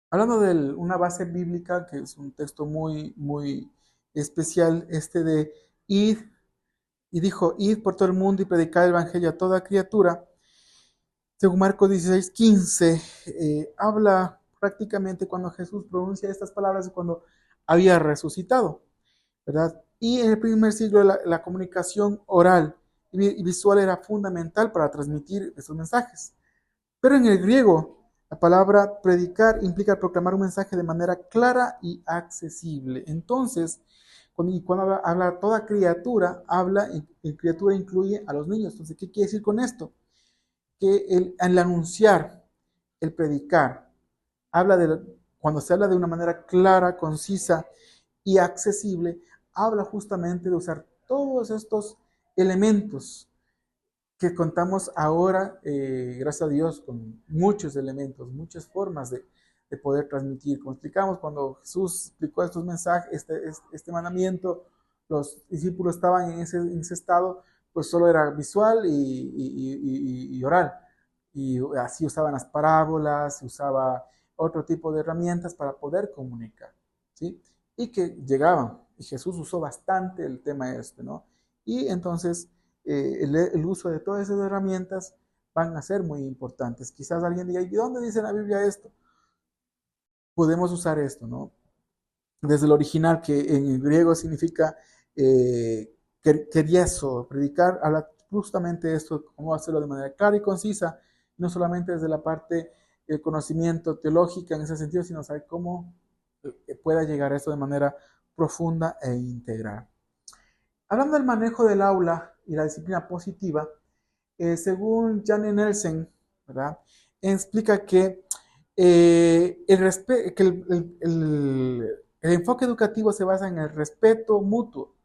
Hablando de una base bíblica, que es un texto muy especial, este de id, y dijo, id por todo el mundo y predicar el evangelio a toda criatura, según Marcos 16:15, habla prácticamente cuando Jesús pronuncia estas palabras y cuando había resucitado, ¿verdad? Y en el primer siglo la comunicación oral y visual era fundamental para transmitir esos mensajes. Pero en el griego, la palabra predicar implica proclamar un mensaje de manera clara y accesible. Entonces, cuando habla toda criatura, en criatura incluye a los niños. Entonces, ¿qué quiere decir con esto? Que el anunciar, el predicar, cuando se habla de una manera clara, concisa y accesible, habla justamente de usar todos estos elementos que contamos ahora, gracias a Dios, con muchos elementos, muchas formas de poder transmitir. Como explicamos, cuando Jesús explicó estos mensajes, este mandamiento, los discípulos estaban en ese estado, pues solo era visual y oral. Y así usaban las parábolas, usaba otro tipo de herramientas para poder comunicar, ¿sí? Y que llegaban. Y Jesús usó bastante el tema este, ¿no? Y entonces el uso de todas esas herramientas van a ser muy importantes. Quizás alguien diga, ¿y dónde dice la Biblia esto? Podemos usar esto, ¿no? Desde el original, que en griego significa querieso, predicar, habla justamente esto, cómo hacerlo de manera clara y concisa, no solamente desde la parte del conocimiento teológica en ese sentido, sino saber cómo pueda llegar a esto de manera profunda e integral. Hablando del manejo del aula y la disciplina positiva, según Janne Nelson, ¿verdad? Explica que, el enfoque educativo se basa en el respeto mutuo,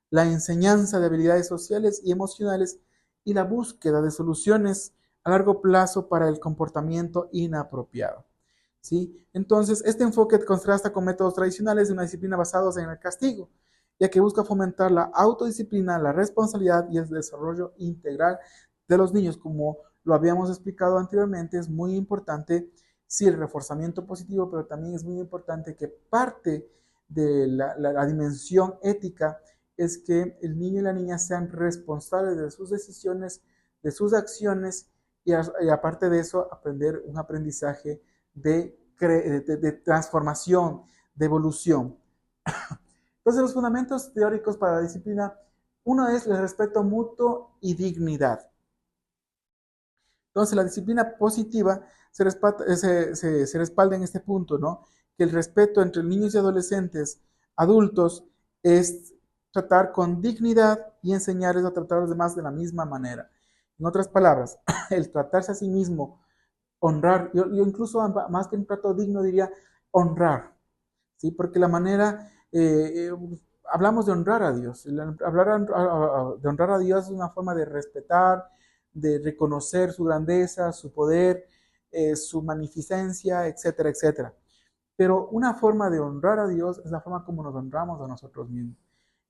la enseñanza de habilidades sociales y emocionales y la búsqueda de soluciones a largo plazo para el comportamiento inapropiado. ¿Sí? Entonces, este enfoque contrasta con métodos tradicionales de una disciplina basados en el castigo, ya que busca fomentar la autodisciplina, la responsabilidad y el desarrollo integral de los niños. Como lo habíamos explicado anteriormente, es muy importante, sí, el reforzamiento positivo, pero también es muy importante que parte de la dimensión ética es que el niño y la niña sean responsables de sus decisiones, de sus acciones y aparte de eso, aprender un aprendizaje de transformación, de evolución. Entonces, los fundamentos teóricos para la disciplina, uno es el respeto mutuo y dignidad. Entonces, la disciplina positiva se respalda en este punto, ¿no? Que el respeto entre niños y adolescentes, adultos, es tratar con dignidad y enseñarles a tratar a los demás de la misma manera. En otras palabras, el tratarse a sí mismo, honrar, yo incluso más que un trato digno diría honrar, ¿sí? Porque la manera, hablamos de honrar a Dios, de honrar a Dios es una forma de respetar, de reconocer su grandeza, su poder, su magnificencia, etcétera, etcétera. Pero una forma de honrar a Dios es la forma como nos honramos a nosotros mismos.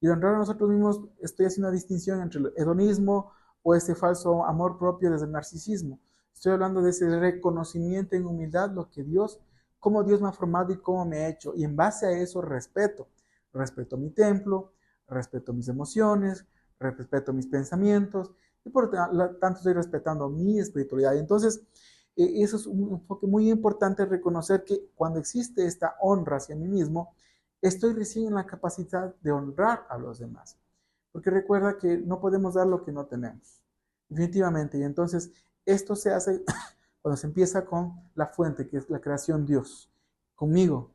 Y de honrar a nosotros mismos estoy haciendo una distinción entre el hedonismo o ese falso amor propio desde el narcisismo. Estoy hablando de ese reconocimiento en humildad, lo que Dios, cómo Dios me ha formado y cómo me ha hecho. Y en base a eso respeto. Respeto mi templo, respeto mis emociones, respeto mis pensamientos y por tanto estoy respetando mi espiritualidad. Entonces, eso es un enfoque muy importante, reconocer que cuando existe esta honra hacia mí mismo, estoy recién en la capacidad de honrar a los demás. Porque recuerda que no podemos dar lo que no tenemos. Definitivamente. Y entonces esto se hace cuando se empieza con la fuente, que es la creación Dios, conmigo,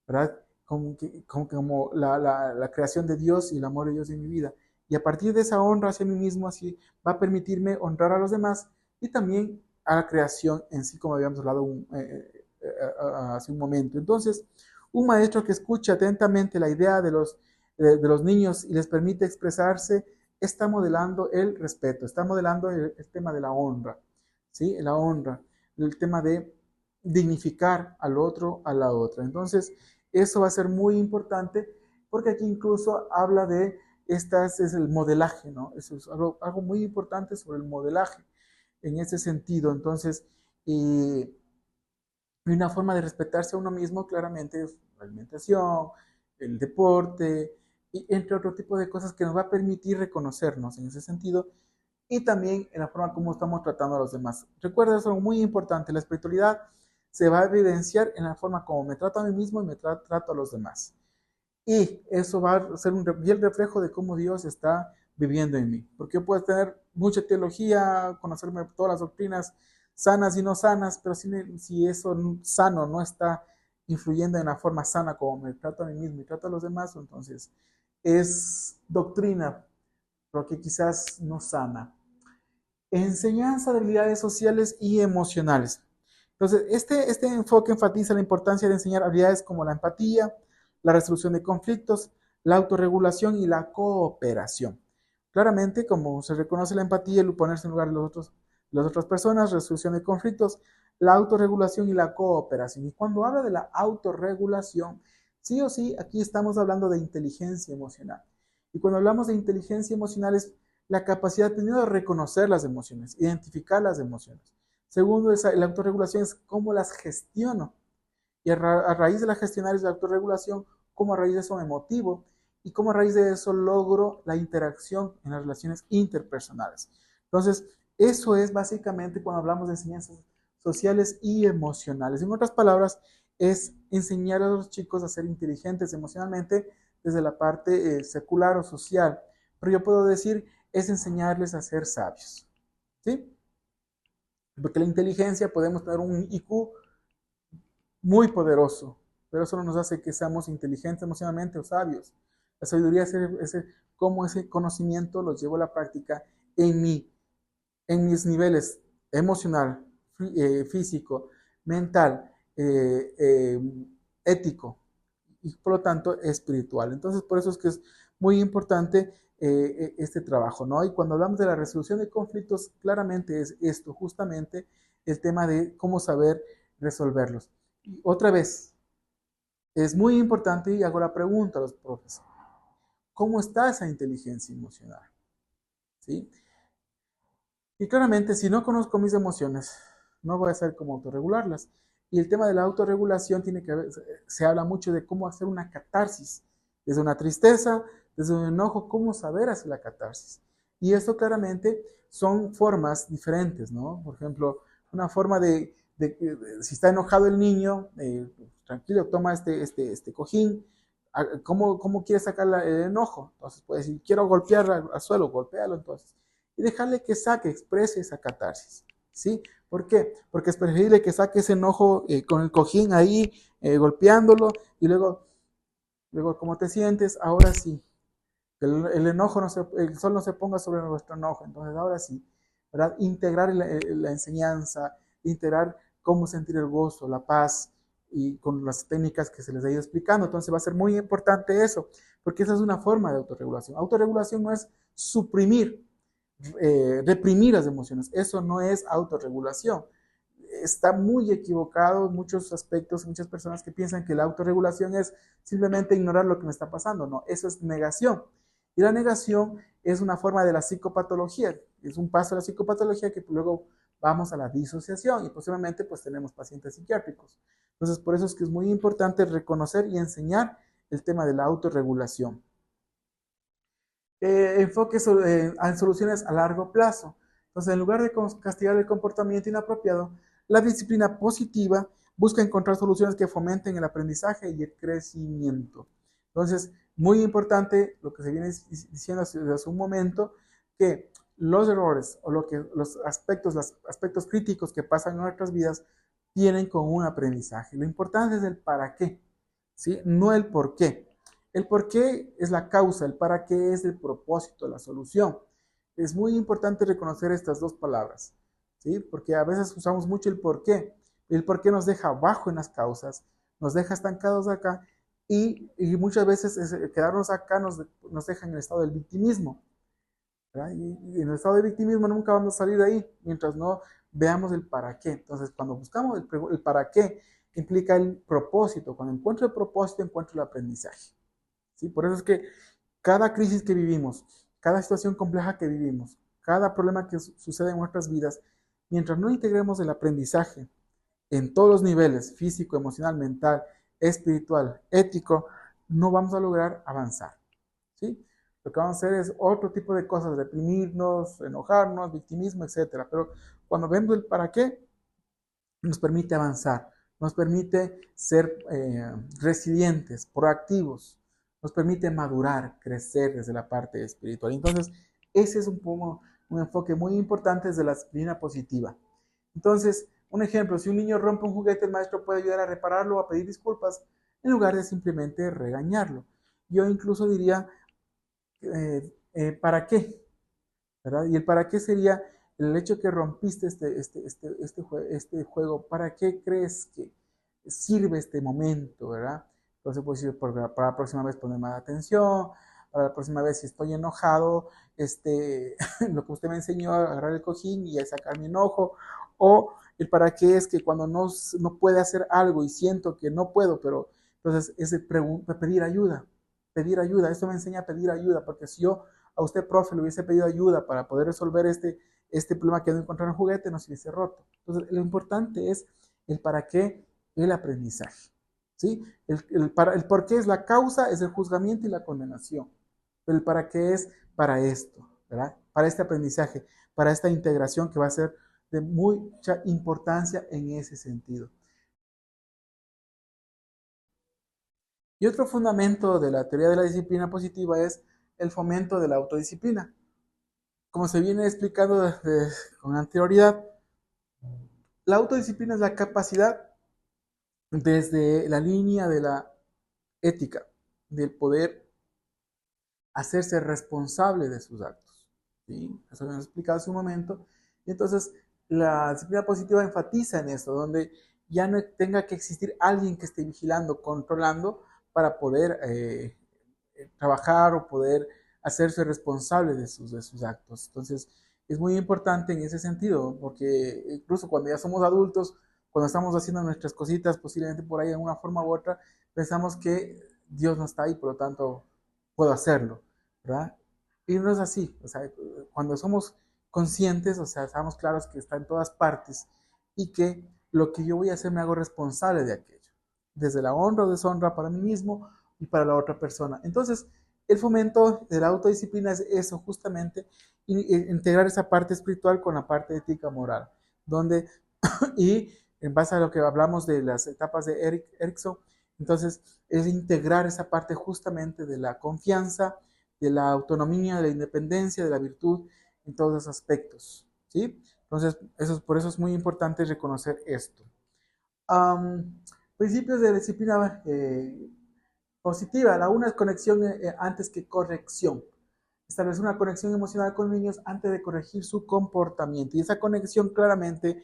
¿verdad? Como la creación de Dios y el amor de Dios en mi vida. Y a partir de esa honra hacia mí mismo, así va a permitirme honrar a los demás y también a la creación en sí, como habíamos hablado hace un momento. Entonces, un maestro que escucha atentamente la idea de los niños y les permite expresarse, está modelando el respeto, está modelando el tema de la honra, ¿sí? La honra, el tema de dignificar al otro, a la otra. Entonces, eso va a ser muy importante porque aquí incluso habla de, estas es el modelaje, ¿no? Eso es algo muy importante sobre el modelaje en ese sentido. Entonces, eh, Y una forma de respetarse a uno mismo, claramente, es la alimentación, el deporte, y entre otro tipo de cosas que nos va a permitir reconocernos en ese sentido y también en la forma como estamos tratando a los demás. Recuerda, es algo muy importante, la espiritualidad se va a evidenciar en la forma como me trato a mí mismo y me trato a los demás. Y eso va a ser un fiel reflejo de cómo Dios está viviendo en mí. Porque yo puedo tener mucha teología, conocerme todas las doctrinas sanas y no sanas, pero si eso sano no está influyendo en la forma sana como me trato a mí mismo y trato a los demás, entonces es doctrina, pero que quizás no sana. Enseñanza de habilidades sociales y emocionales. Entonces, este enfoque enfatiza la importancia de enseñar habilidades como la empatía, la resolución de conflictos, la autorregulación y la cooperación. Claramente, como se reconoce la empatía, el ponerse en lugar de las otras personas, resolución de conflictos, la autorregulación y la cooperación. Y cuando habla de la autorregulación, sí o sí, aquí estamos hablando de inteligencia emocional. Y cuando hablamos de inteligencia emocional es la capacidad primero de reconocer las emociones, identificar las emociones. Segundo, la autorregulación es cómo las gestiono. Y a raíz de la gestionar la autorregulación, cómo a raíz de eso me motivo y cómo a raíz de eso logro la interacción en las relaciones interpersonales. Entonces, eso es básicamente cuando hablamos de enseñanzas sociales y emocionales. En otras palabras, es enseñar a los chicos a ser inteligentes emocionalmente desde la parte secular o social. Pero yo puedo decir, es enseñarles a ser sabios. ¿Sí? Porque la inteligencia podemos tener un IQ muy poderoso, pero eso no nos hace que seamos inteligentes emocionalmente o sabios. La sabiduría es cómo ese conocimiento lo llevo a la práctica en mí, en mis niveles emocional, físico, mental, ético y por lo tanto espiritual. Entonces, por eso es que es muy importante este trabajo, ¿no? Y cuando hablamos de la resolución de conflictos, claramente es esto, justamente el tema de cómo saber resolverlos. Y otra vez, es muy importante y hago la pregunta a los profes, ¿cómo está esa inteligencia emocional? ¿Sí? Y claramente, si no conozco mis emociones, no voy a saber cómo autorregularlas. Y el tema de la autorregulación tiene que ver, se habla mucho de cómo hacer una catarsis, desde una tristeza, desde un enojo, cómo saber hacer la catarsis. Y esto claramente son formas diferentes, ¿no? Por ejemplo, una forma si está enojado el niño, tranquilo, toma este cojín, ¿cómo quiere sacar el enojo? Entonces puede decir, quiero golpear al suelo, golpéalo entonces y dejarle que saque, exprese esa catarsis. ¿Sí? ¿Por qué? Porque es preferible que saque ese enojo con el cojín ahí, golpeándolo, y luego, ¿cómo te sientes? Ahora sí. El enojo el sol no se ponga sobre nuestro enojo. Entonces, ahora sí, ¿verdad? Integrar la enseñanza, integrar cómo sentir el gozo, la paz, y con las técnicas que se les ha ido explicando. Entonces, va a ser muy importante eso, porque esa es una forma de autorregulación. Autorregulación no es suprimir, reprimir las emociones. Eso no es autorregulación. Está muy equivocado en muchos aspectos, muchas personas que piensan que la autorregulación es simplemente ignorar lo que me está pasando. No, eso es negación. Y la negación es una forma de la psicopatología, es un paso de la psicopatología que luego vamos a la disociación y posiblemente pues tenemos pacientes psiquiátricos. Entonces, por eso es que es muy importante reconocer y enseñar el tema de la autorregulación. Enfoque en soluciones a largo plazo. Entonces, en lugar de castigar el comportamiento inapropiado, la disciplina positiva busca encontrar soluciones que fomenten el aprendizaje y el crecimiento. Entonces, muy importante lo que se viene diciendo hace un momento, que los errores o los aspectos críticos que pasan en nuestras vidas tienen con un aprendizaje. Lo importante es el para qué, ¿sí? No el por qué. El por qué es la causa, el para qué es el propósito, la solución. Es muy importante reconocer estas dos palabras, ¿sí? Porque a veces usamos mucho el por qué. El por qué nos deja abajo en las causas, nos deja estancados acá y muchas veces quedarnos acá nos deja en el estado del victimismo. Y en el estado de victimismo nunca vamos a salir de ahí mientras no veamos el para qué. Entonces, cuando buscamos el para qué, implica el propósito. Cuando encuentro el propósito, encuentro el aprendizaje. ¿Sí? Por eso es que cada crisis que vivimos, cada situación compleja que vivimos, cada problema que sucede en nuestras vidas, mientras no integremos el aprendizaje en todos los niveles, físico, emocional, mental, espiritual, ético, no vamos a lograr avanzar, ¿sí? Lo que vamos a hacer es otro tipo de cosas, reprimirnos, enojarnos, victimismo, etcétera. Pero cuando vemos el para qué, nos permite avanzar, nos permite ser resilientes, proactivos, nos permite madurar, crecer desde la parte espiritual. Entonces, ese es un enfoque muy importante desde la disciplina positiva. Entonces, un ejemplo, si un niño rompe un juguete, el maestro puede ayudar a repararlo o a pedir disculpas en lugar de simplemente regañarlo. Yo incluso diría, ¿para qué? ¿Verdad? Y el para qué sería el hecho que rompiste este juego, ¿para qué crees que sirve este momento? ¿Verdad? Entonces, pues, para la próxima vez poner más atención, para la próxima vez si estoy enojado, lo que usted me enseñó, agarrar el cojín y sacar mi enojo, o el para qué es que cuando no puede hacer algo y siento que no puedo, pero entonces es de pedir ayuda, esto me enseña a pedir ayuda, porque si yo a usted, profe, le hubiese pedido ayuda para poder resolver este problema que no encontraron en el juguete, no se hubiese roto. Entonces, lo importante es el para qué, el aprendizaje. ¿Sí? El por qué es la causa, es el juzgamiento y la condenación. Pero el para qué es para esto, ¿verdad? Para este aprendizaje, para esta integración que va a ser de mucha importancia en ese sentido. Y otro fundamento de la teoría de la disciplina positiva es el fomento de la autodisciplina. Como se viene explicando con anterioridad, la autodisciplina es la capacidad desde la línea de la ética, del poder hacerse responsable de sus actos. ¿Sí? Eso lo hemos explicado hace un momento. Y entonces la disciplina positiva enfatiza en eso, donde ya no tenga que existir alguien que esté vigilando, controlando, para poder trabajar o poder hacerse responsable de sus actos. Entonces, es muy importante en ese sentido, porque incluso cuando ya somos adultos, cuando estamos haciendo nuestras cositas, posiblemente por ahí de una forma u otra, pensamos que Dios no está ahí, por lo tanto, puedo hacerlo, ¿verdad? Y no es así, o sea, cuando somos conscientes, o sea, estamos claros que está en todas partes y que lo que yo voy a hacer me hago responsable de aquello, desde la honra o deshonra para mí mismo y para la otra persona. Entonces, el fomento de la autodisciplina es eso, justamente, integrar esa parte espiritual con la parte ética moral, donde, y en base a lo que hablamos de las etapas de Erickson, entonces es integrar esa parte justamente de la confianza, de la autonomía, de la independencia, de la virtud, en todos los aspectos, ¿sí? Entonces, por eso es muy importante reconocer esto. Um, Principios de disciplina positiva. La una es conexión antes que corrección. Establecer una conexión emocional con niños antes de corregir su comportamiento. Y esa conexión claramente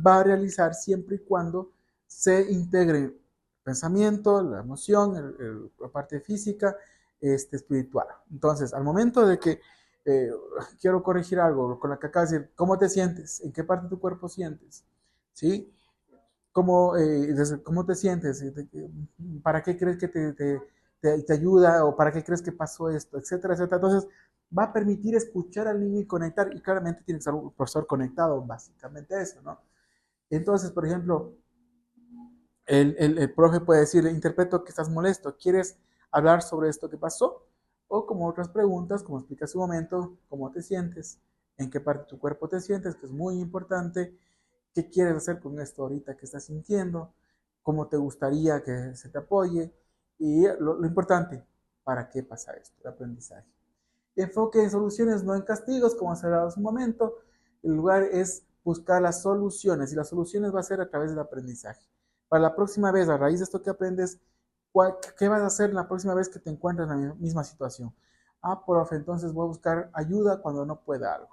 va a realizar siempre y cuando se integre el pensamiento, la emoción, la parte física, espiritual. Entonces, al momento de que eh, quiero corregir algo con la que acabas de decir, ¿cómo te sientes? ¿En qué parte de tu cuerpo sientes? ¿Sí? ¿Cómo te sientes? ¿Para qué crees que te ayuda? ¿O para qué crees que pasó esto? Etcétera, etcétera. Entonces, va a permitir escuchar al niño y conectar. Y claramente tiene que ser un profesor conectado, básicamente eso, ¿no? Entonces, por ejemplo, el profe puede decirle, interpreto que estás molesto, ¿quieres hablar sobre esto que pasó? O como otras preguntas, como explica hace un momento, ¿cómo te sientes? ¿En qué parte de tu cuerpo te sientes? Que es muy importante. ¿Qué quieres hacer con esto ahorita que estás sintiendo? ¿Cómo te gustaría que se te apoye? Y lo importante, ¿para qué pasa esto? El aprendizaje. Enfoque en soluciones, no en castigos, como se hablaba hace un momento. El lugar es buscar las soluciones y las soluciones va a ser a través del aprendizaje. Para la próxima vez, a raíz de esto que aprendes, ¿qué vas a hacer la próxima vez que te encuentres en la misma situación? Ah, profe, entonces voy a buscar ayuda cuando no pueda algo.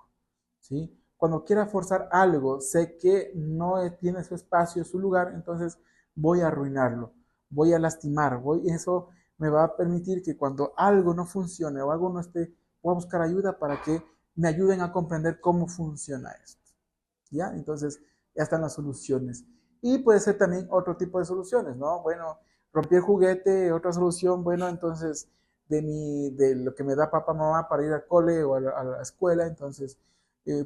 ¿Sí? Cuando quiera forzar algo, sé que no tiene su espacio, su lugar, entonces voy a arruinarlo, voy a lastimar, eso me va a permitir que cuando algo no funcione o algo no esté, voy a buscar ayuda para que me ayuden a comprender cómo funciona esto. ¿Ya? Entonces, ya están las soluciones. Y puede ser también otro tipo de soluciones, ¿no? Bueno, rompí el juguete, otra solución, bueno, entonces de lo que me da papá, mamá para ir al cole o a la escuela, entonces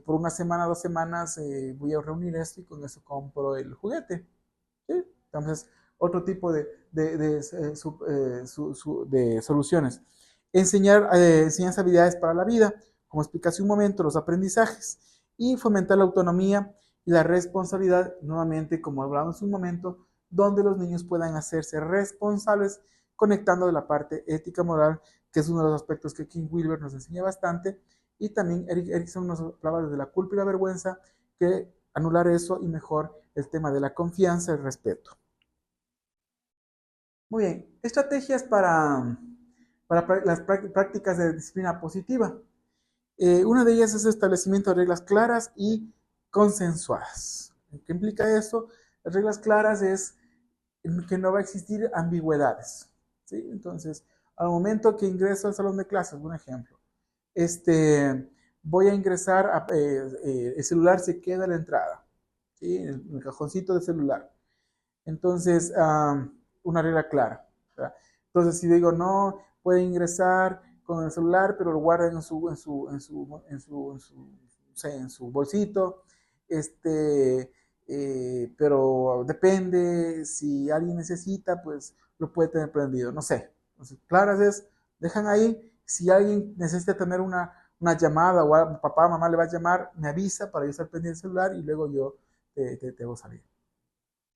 por una semana, 2 semanas voy a reunir esto y con eso compro el juguete. ¿sí? Entonces, otro tipo de soluciones. Enseñar enseñanza habilidades para la vida, como expliqué hace un momento, los aprendizajes, y fomentar la autonomía y la responsabilidad, nuevamente, como hablamos hace un momento, donde los niños puedan hacerse responsables, conectando de la parte ética moral, que es uno de los aspectos que King Wilber nos enseña bastante, y también Eric Erikson nos hablaba desde la culpa y la vergüenza, que anular eso y mejor el tema de la confianza y el respeto. Muy bien, estrategias para las prácticas de disciplina positiva. Una de ellas es el establecimiento de reglas claras y consensuadas. ¿Qué implica eso? Las reglas claras es que no va a existir ambigüedades, ¿sí? Entonces, al momento que ingreso al salón de clases, un ejemplo, voy a ingresar, el celular se queda a la entrada, ¿sí? En el cajoncito del celular. Entonces, una regla clara, ¿verdad? Entonces, si digo, no, puede ingresar con el celular, pero lo guarda en su bolsito, pero depende, si alguien necesita, pues lo puede tener prendido, no sé. Entonces, claras es, dejan ahí, si alguien necesita tener una llamada o a papá, mamá le va a llamar, me avisa para yo estar pendiente del celular y luego yo te voy a salir.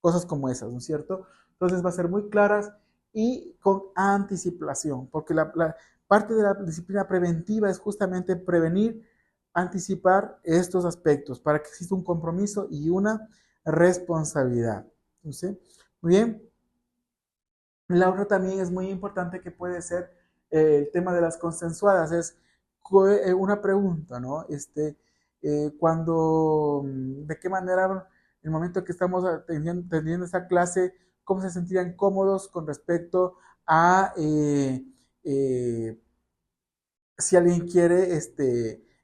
Cosas como esas, ¿no es cierto? Entonces va a ser muy claras y con anticipación, porque la parte de la disciplina preventiva es justamente prevenir, anticipar estos aspectos para que exista un compromiso y una responsabilidad. ¿Sí? Muy bien. La otra también es muy importante que puede ser el tema de las consensuadas, es una pregunta, ¿no? ¿De qué manera, en el momento que estamos teniendo esta clase, cómo se sentirían cómodos con respecto a si alguien quiere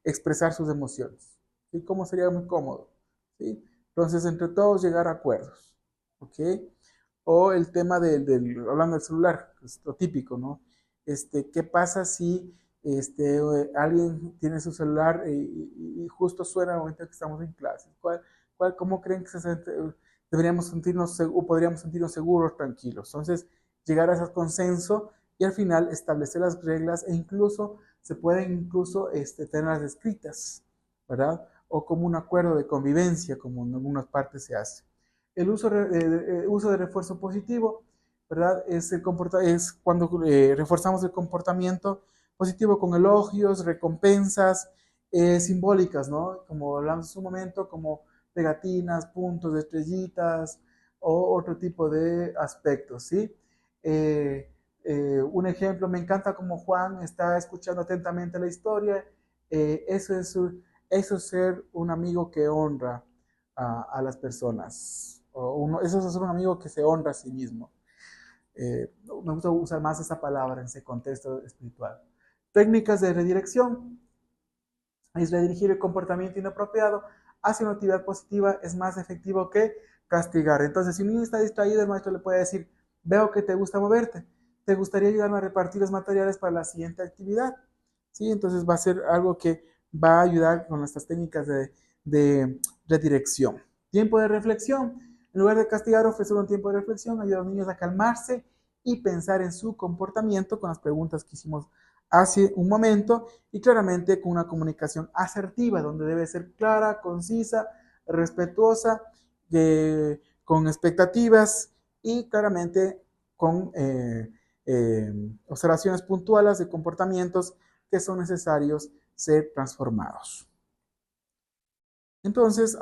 expresar sus emociones? ¿Sí? ¿Cómo sería muy cómodo? ¿Sí? Entonces, entre todos llegar a acuerdos, ¿ok? O el tema hablando del celular, es lo típico, ¿no? ¿Qué pasa si alguien tiene su celular y justo suena al momento que estamos en clase? ¿Cómo creen que deberíamos sentirnos o podríamos sentirnos seguros, tranquilos? Entonces, llegar a ese consenso y al final establecer las reglas e incluso se pueden tenerlas escritas, ¿verdad? O como un acuerdo de convivencia, como en algunas partes se hace. El uso de refuerzo positivo, ¿verdad? Es cuando reforzamos el comportamiento positivo con elogios, recompensas simbólicas, ¿no? Como hablamos en su momento, como pegatinas, puntos, estrellitas o otro tipo de aspectos, ¿sí? Un ejemplo, me encanta como Juan está escuchando atentamente la historia. Eso es ser un amigo que honra a las personas. Eso es ser un amigo que se honra a sí mismo. Me gusta usar más esa palabra en ese contexto espiritual. Técnicas de redirección. Es redirigir el comportamiento inapropiado hacia una actividad positiva es más efectivo que castigar. Entonces, si un niño está distraído, el maestro le puede decir, veo que te gusta moverte, ¿te gustaría ayudarme a repartir los materiales para la siguiente actividad? ¿Sí? Entonces va a ser algo que va a ayudar con estas técnicas de redirección. Tiempo de reflexión. En lugar de castigar, ofrecer un tiempo de reflexión, ayuda a los niños a calmarse y pensar en su comportamiento con las preguntas que hicimos hace un momento y claramente con una comunicación asertiva, donde debe ser clara, concisa, respetuosa, con expectativas y claramente con observaciones puntuales de comportamientos que son necesarios ser transformados. Entonces,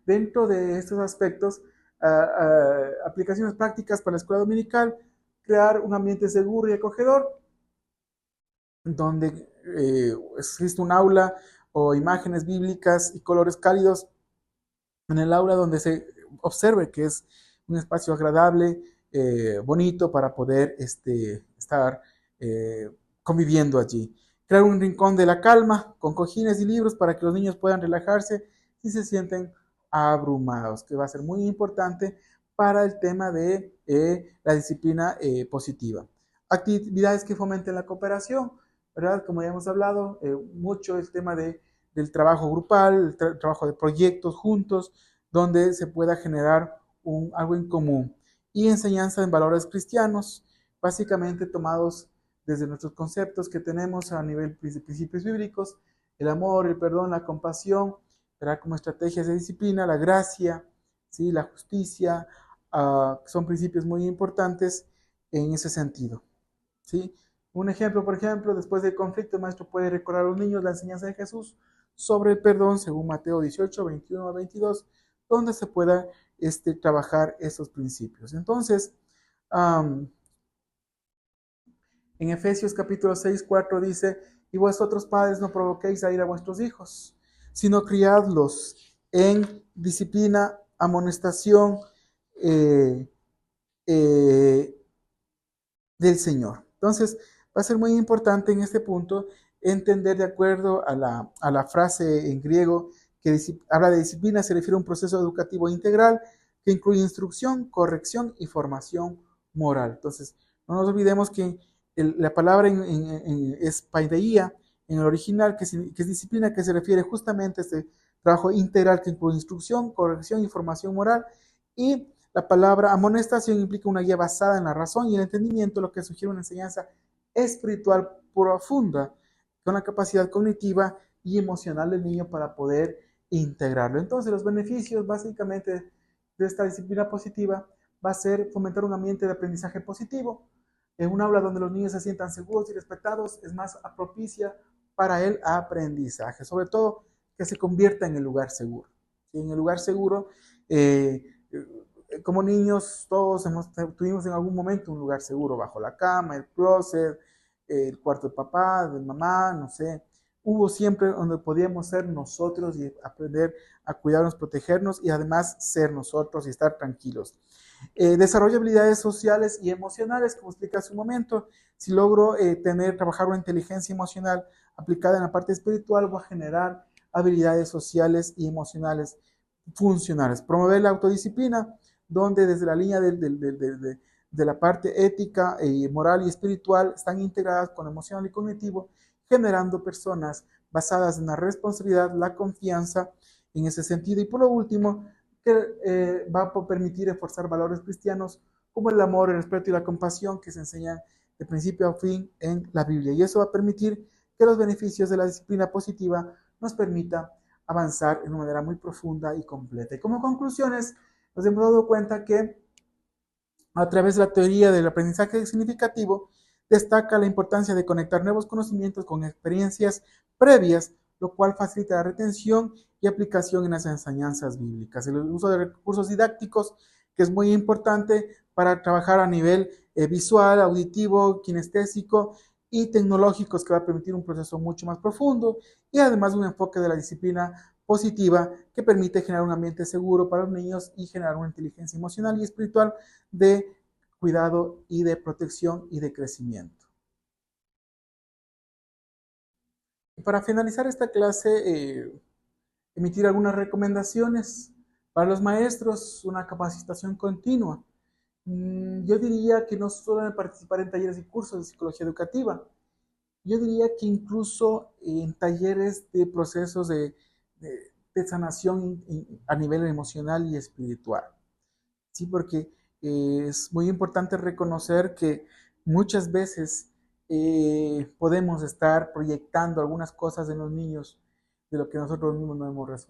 dentro de estos aspectos, aplicaciones prácticas para la escuela dominical, crear un ambiente seguro y acogedor, donde existe un aula o imágenes bíblicas y colores cálidos en el aula donde se observe que es un espacio agradable, bonito para poder estar conviviendo allí. Crear un rincón de la calma con cojines y libros para que los niños puedan relajarse si se sienten abrumados, que va a ser muy importante para el tema de la disciplina positiva. Actividades que fomenten la cooperación, ¿verdad? Como ya hemos hablado, mucho el tema del trabajo grupal, el trabajo de proyectos juntos, donde se pueda generar algo en común. Y enseñanza en valores cristianos, básicamente tomados desde nuestros conceptos que tenemos a nivel de principios bíblicos, el amor, el perdón, la compasión, ¿verdad? Como estrategias de disciplina, la gracia, ¿sí? La justicia, son principios muy importantes en ese sentido, ¿sí? Un ejemplo, por ejemplo, después del conflicto, el maestro puede recordar a los niños la enseñanza de Jesús sobre el perdón, según Mateo 18, 21 a 22, donde se pueda trabajar esos principios. Entonces, en Efesios capítulo 6, 4 dice, y vosotros padres no provoquéis a ir a vuestros hijos, sino criadlos en disciplina, amonestación eh, eh, del Señor. Entonces, va a ser muy importante en este punto entender de acuerdo a la frase en griego que habla de disciplina, se refiere a un proceso educativo integral que incluye instrucción, corrección y formación moral. Entonces, no nos olvidemos que la palabra es paideia en el original, que es disciplina, que se refiere justamente a este trabajo integral que incluye instrucción, corrección y formación moral. Y la palabra amonestación implica una guía basada en la razón y el entendimiento, lo que sugiere una enseñanza espiritual profunda, con la capacidad cognitiva y emocional del niño para poder integrarlo. Entonces, los beneficios básicamente de esta disciplina positiva va a ser fomentar un ambiente de aprendizaje positivo. En un aula donde los niños se sientan seguros y respetados es más propicia para el aprendizaje, sobre todo que se convierta en el lugar seguro. ¿Sí? En el lugar seguro, como niños todos tuvimos en algún momento un lugar seguro, bajo la cama, el closet, el cuarto de papá, de mamá, no sé. Hubo siempre donde podíamos ser nosotros y aprender a cuidarnos, protegernos y además ser nosotros y estar tranquilos. Desarrollo habilidades sociales y emocionales, como expliqué hace un momento. Si logro trabajar una inteligencia emocional aplicada en la parte espiritual, voy a generar habilidades sociales y emocionales funcionales. Promover la autodisciplina, donde desde la línea de la parte ética, moral y espiritual están integradas con emocional y cognitivo, generando personas basadas en la responsabilidad, la confianza en ese sentido. Y por lo último, que va a permitir reforzar valores cristianos como el amor, el respeto y la compasión que se enseñan de principio a fin en la Biblia. Y eso va a permitir que los beneficios de la disciplina positiva nos permita avanzar de una manera muy profunda y completa. Y como conclusiones, nos hemos dado cuenta que a través de la teoría del aprendizaje significativo, destaca la importancia de conectar nuevos conocimientos con experiencias previas, lo cual facilita la retención y aplicación en las enseñanzas bíblicas. El uso de recursos didácticos, que es muy importante para trabajar a nivel visual, auditivo, kinestésico y tecnológicos, que va a permitir un proceso mucho más profundo y además un enfoque de la disciplina positiva que permite generar un ambiente seguro para los niños y generar una inteligencia emocional y espiritual de cuidado y de protección y de crecimiento. Y para finalizar esta clase, emitir algunas recomendaciones para los maestros, una capacitación continua. Yo diría que no solo participar en talleres y cursos de psicología educativa, yo diría que incluso en talleres de procesos de sanación a nivel emocional y espiritual. Sí, porque es muy importante reconocer que muchas veces podemos estar proyectando algunas cosas en los niños de lo que nosotros mismos no hemos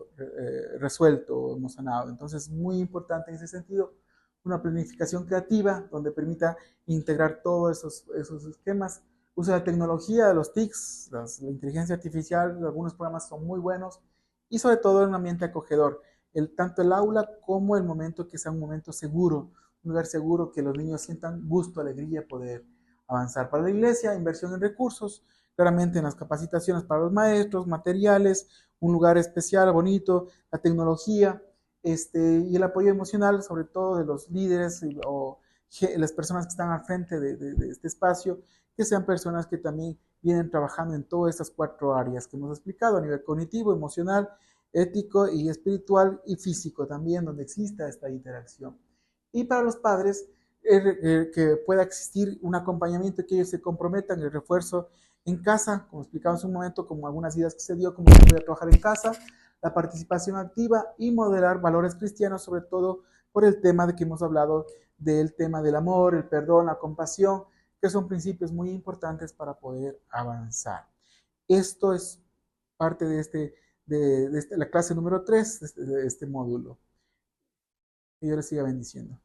resuelto o hemos sanado. Entonces, es muy importante en ese sentido una planificación creativa donde permita integrar todos esos esquemas. Uso de la tecnología, de los TICs, la inteligencia artificial, algunos programas son muy buenos y sobre todo en un ambiente acogedor. Tanto el aula como el momento que sea un momento seguro, un lugar seguro que los niños sientan gusto, alegría, poder avanzar. Para la iglesia, inversión en recursos, claramente en las capacitaciones para los maestros, materiales, un lugar especial, bonito, la tecnología, y el apoyo emocional, sobre todo de los líderes o las personas que están al frente de este espacio, que sean personas que también vienen trabajando en todas estas 4 áreas que hemos explicado, a nivel cognitivo, emocional, ético y espiritual y físico también, donde exista esta interacción. Y para los padres, que pueda existir un acompañamiento, que ellos se comprometan, el refuerzo en casa, como explicamos un momento, como algunas ideas que se dio, como se puede trabajar en casa, la participación activa y modelar valores cristianos, sobre todo por el tema de que hemos hablado del tema del amor, el perdón, la compasión, que son principios muy importantes para poder avanzar. Esto es parte de la clase número 3 de este módulo. Que Dios les siga bendiciendo.